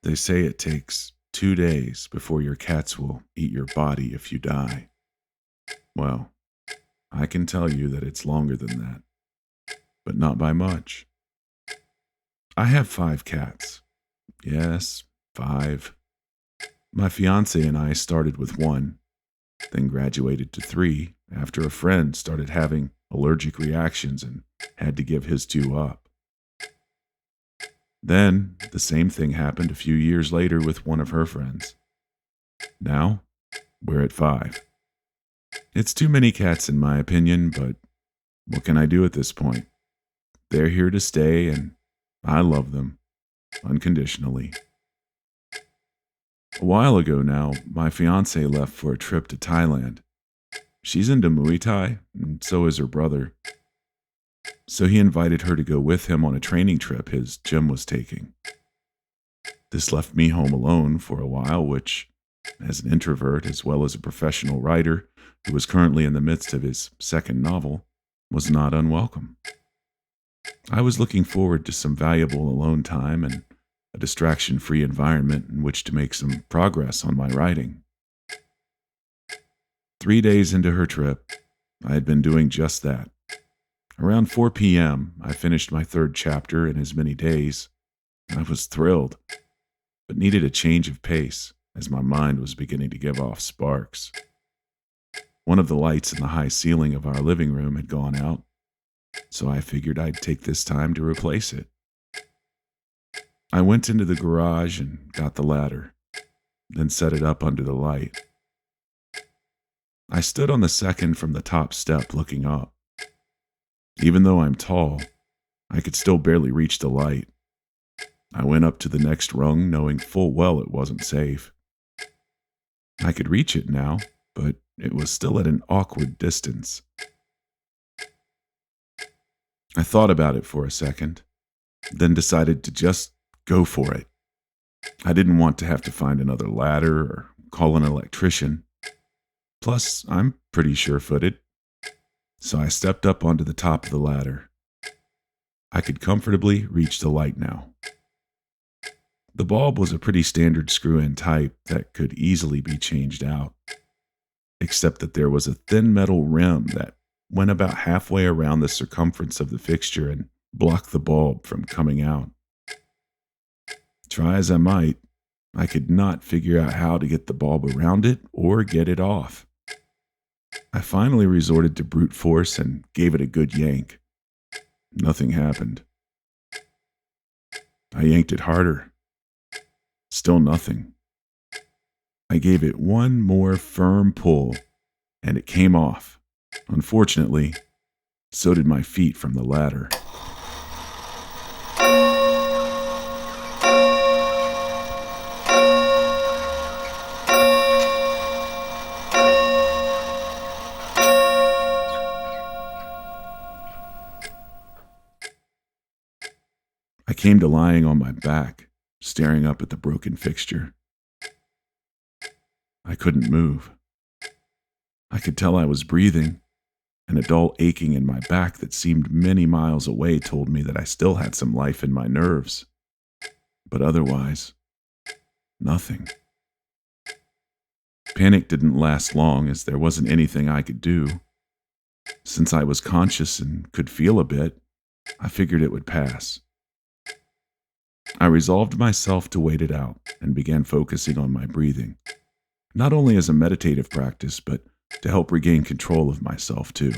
They say it takes 2 days before your cats will eat your body if you die. Well, I can tell you that it's longer than that, but not by much. I have 5 cats. Yes, 5. My fiance and I started with 1, then graduated to 3 after a friend started having allergic reactions and had to give his 2 up. Then, the same thing happened a few years later with one of her friends. Now, we're at 5. It's too many cats in my opinion, but what can I do at this point? They're here to stay and I love them, unconditionally. A while ago now, my fiance left for a trip to Thailand. She's into Muay Thai, and so is her brother. So he invited her to go with him on a training trip his gym was taking. This left me home alone for a while, which, as an introvert as well as a professional writer who was currently in the midst of his second novel, was not unwelcome. I was looking forward to some valuable alone time and a distraction-free environment in which to make some progress on my writing. 3 days into her trip, I had been doing just that. Around 4 p.m., I finished my 3rd chapter in as many days. I was thrilled, but needed a change of pace as my mind was beginning to give off sparks. One of the lights in the high ceiling of our living room had gone out, so I figured I'd take this time to replace it. I went into the garage and got the ladder, then set it up under the light. I stood on the second from the top step looking up. Even though I'm tall, I could still barely reach the light. I went up to the next rung knowing full well it wasn't safe. I could reach it now, but it was still at an awkward distance. I thought about it for a second, then decided to just go for it. I didn't want to have to find another ladder or call an electrician. Plus, I'm pretty sure-footed. So I stepped up onto the top of the ladder. I could comfortably reach the light now. The bulb was a pretty standard screw-in type that could easily be changed out, except that there was a thin metal rim that went about halfway around the circumference of the fixture and blocked the bulb from coming out. Try as I might, I could not figure out how to get the bulb around it or get it off. I finally resorted to brute force and gave it a good yank. Nothing happened. I yanked it harder. Still nothing. I gave it one more firm pull, and it came off. Unfortunately, so did my feet from the ladder. I came to lying on my back, staring up at the broken fixture. I couldn't move. I could tell I was breathing, and a dull aching in my back that seemed many miles away told me that I still had some life in my nerves. But otherwise, nothing. Panic didn't last long as there wasn't anything I could do. Since I was conscious and could feel a bit, I figured it would pass. I resolved myself to wait it out and began focusing on my breathing, not only as a meditative practice, but to help regain control of myself too.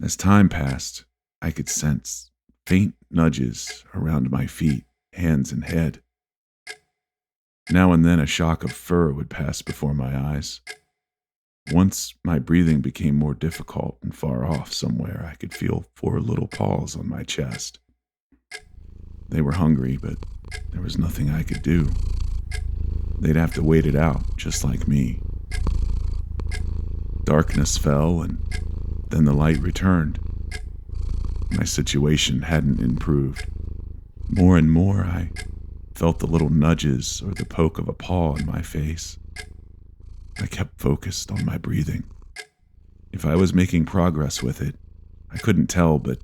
As time passed, I could sense faint nudges around my feet, hands, and head. Now and then a shock of fur would pass before my eyes. Once my breathing became more difficult and far off somewhere, I could feel 4 little paws on my chest. They were hungry, but there was nothing I could do. They'd have to wait it out, just like me. Darkness fell, and then the light returned. My situation hadn't improved. More and more, I felt the little nudges or the poke of a paw in my face. I kept focused on my breathing. If I was making progress with it, I couldn't tell, but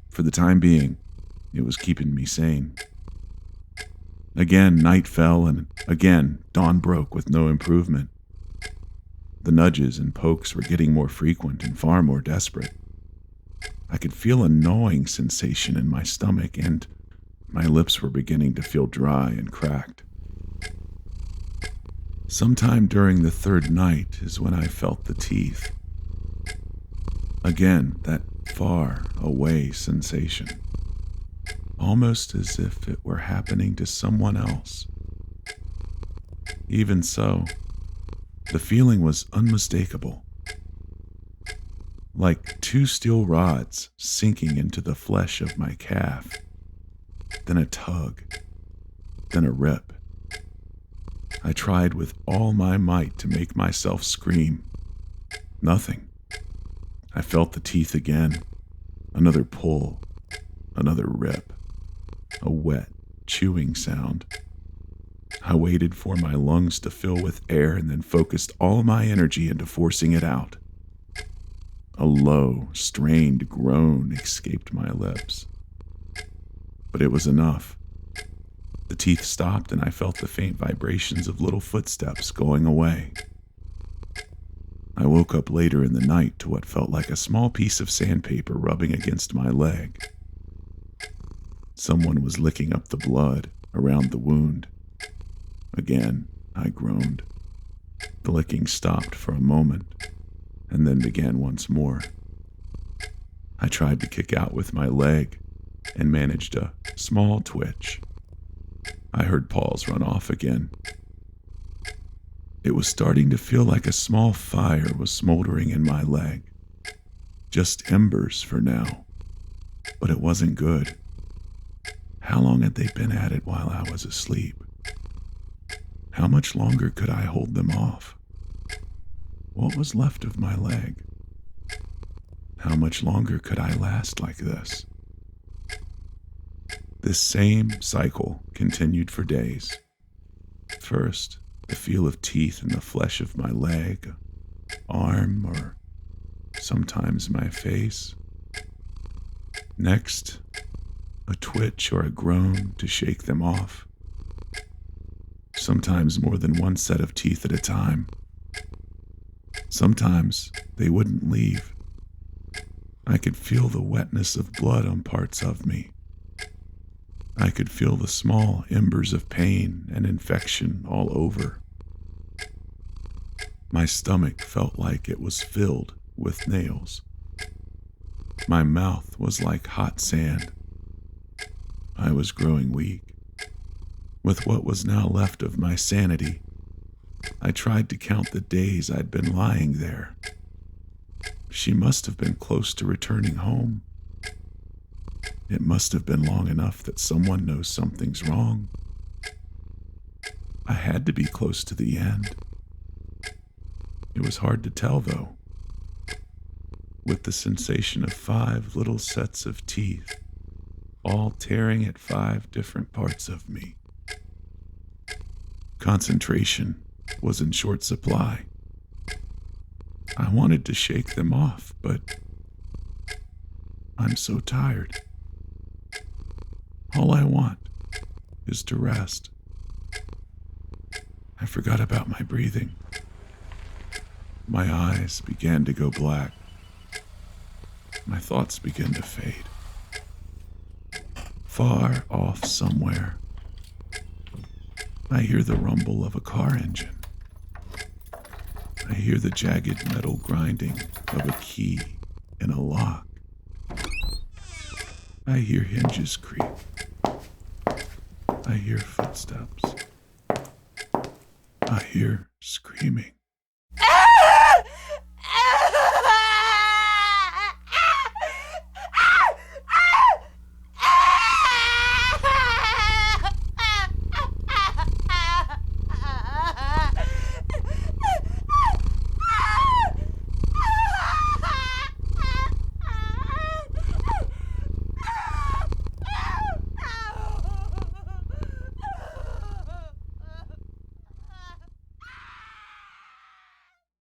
for the time being, it was keeping me sane. Again, night fell, and again, dawn broke with no improvement. The nudges and pokes were getting more frequent and far more desperate. I could feel a gnawing sensation in my stomach, and my lips were beginning to feel dry and cracked. Sometime during the third night is when I felt the teeth. Again, that far away sensation, almost as if it were happening to someone else. Even so, the feeling was unmistakable, like two steel rods sinking into the flesh of my calf, then a tug, then a rip. I tried with all my might to make myself scream. Nothing. I felt the teeth again. Another pull, another rip, a wet, chewing sound. I waited for my lungs to fill with air and then focused all my energy into forcing it out. A low, strained groan escaped my lips. But it was enough. The teeth stopped and I felt the faint vibrations of little footsteps going away. I woke up later in the night to what felt like a small piece of sandpaper rubbing against my leg. Someone was licking up the blood around the wound. Again, I groaned. The licking stopped for a moment and then began once more. I tried to kick out with my leg and managed a small twitch. I heard paws run off again. It was starting to feel like a small fire was smoldering in my leg. Just embers for now, but it wasn't good. How long had they been at it while I was asleep? How much longer could I hold them off? What was left of my leg? How much longer could I last like this? This same cycle continued for days. First, the feel of teeth in the flesh of my leg, arm, or sometimes my face. Next, a twitch or a groan to shake them off. Sometimes more than one set of teeth at a time. Sometimes they wouldn't leave. I could feel the wetness of blood on parts of me. I could feel the small embers of pain and infection all over. My stomach felt like it was filled with nails. My mouth was like hot sand. I was growing weak. With what was now left of my sanity, I tried to count the days I'd been lying there. She must have been close to returning home. It must have been long enough that someone knows something's wrong. I had to be close to the end. It was hard to tell, though. With the sensation of 5 little sets of teeth, all tearing at 5 different parts of me. Concentration was in short supply. I wanted to shake them off, but I'm so tired. All I want is to rest. I forgot about my breathing. My eyes began to go black. My thoughts began to fade. Far off somewhere, I hear the rumble of a car engine. I hear the jagged metal grinding of a key in a lock. I hear hinges creak. I hear footsteps. I hear screaming.